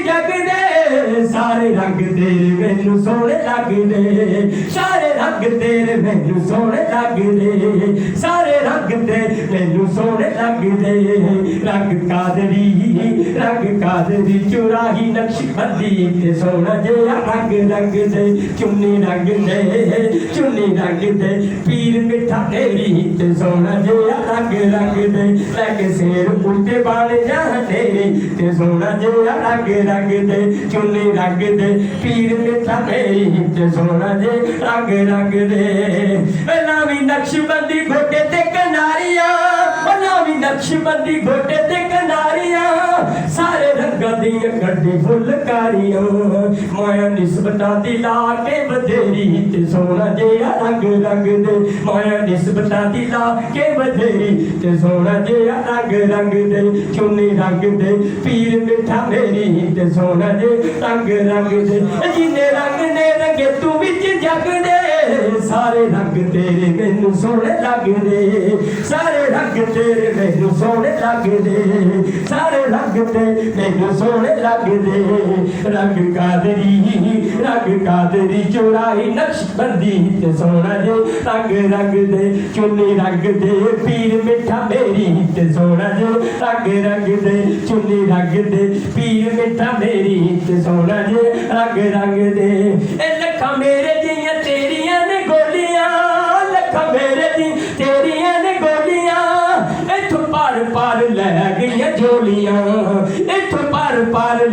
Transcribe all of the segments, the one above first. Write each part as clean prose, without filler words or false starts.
जग दे सारे रंग तेरे मैनू सोहणे लगदे सारे रंग तेरे मैनू सोहणे लगदे सारे रंग तेरे मैनू सोहणे लगदे रंग कादरी चुराही नक्शबंदी ते सोहना जिहा रंग रंग दे चुन्नी रंग दे पीर मिठा तेरी ते सोहना जिहा रंग रंग दे लैके शेर उड़ते बाल जा तेरे ते सोहना जिहा रंग रंग दे चुन्नी रंग दे पीर मिठा तेरी ते सोहना जिहा रंग रंग दे नावी नक्शबंदी घोटे ते कनारियां नावी नक्शबंदी घोटे ते कनारियां सारे रंगां दियां कड्डी फुलकारियां माया निस्बतां दी ला के बधेरी ते सोहना जिहा रंग रंग दे माया निस्बतां दी ला के बधेरी ते सोहना जिहा रंग रंग दे चुन्नी रंग दे पीर मिठा मेरी ते सोहना जिहा रंग रंग दे जिन्ने रंग ने रंगे तू विच जग दे सारे रंग तेरे मैनू सोहणे लगदे सारे रंग तेरे मैनू सोहणे लगदे सारे रंग तेरे मैनू सोहणे लगदे रंग कादरी चुराई नक्शबंदी ते सोहना जे रंग रंग दे चुन्नी रंग दे पीर मिठा मेरी ते सोहना जे रंग रंग दे चुन्नी रंग दे पीर मिठा मेरी ते सोहना जे रंग रंग दे लखा मेरे जियां तेरियां ने गोलियां लखा मेरे दी तेरियां ने गोलियां इत्थों पार लै गईयां झोलियां इत्थों पार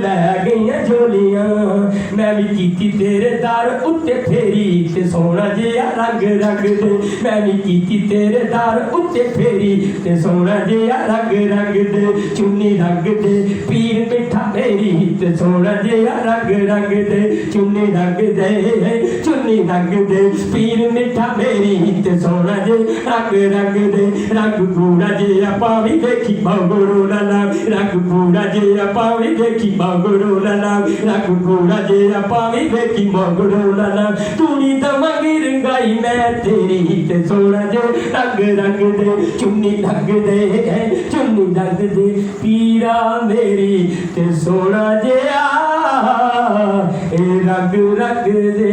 लै गईयां झोलियां मैं भी कीती तेरे दर उत्ते फेरी ते सोहना जिहा रंग रंग दे मैं भी कीती तेरे दर उत्ते फेरी ते सोहना जिहा रंग रंग दे चुन्नी रंग दे पीर मिठा मेरी ते सोहना जिहा रंग रंग दे चुन्नी रंग दे पीर मिठा मेरी ते सोहना जिहा रंग रंग दे रंग गूड़ा जिहा पावी देखी बागुरू लाला रंग गूड़ा जिहा पावी देखी बागुरू लाला रंग गूड़ा जिहा पावी देखी बागुरू लाला तूनी दवांगी रंगाई मैं तेरी ते सोहना जिहा रंग रंग दे चुन्नी रंग दे पीरा मेरी ते सोहना जिहा रंग रंग दे।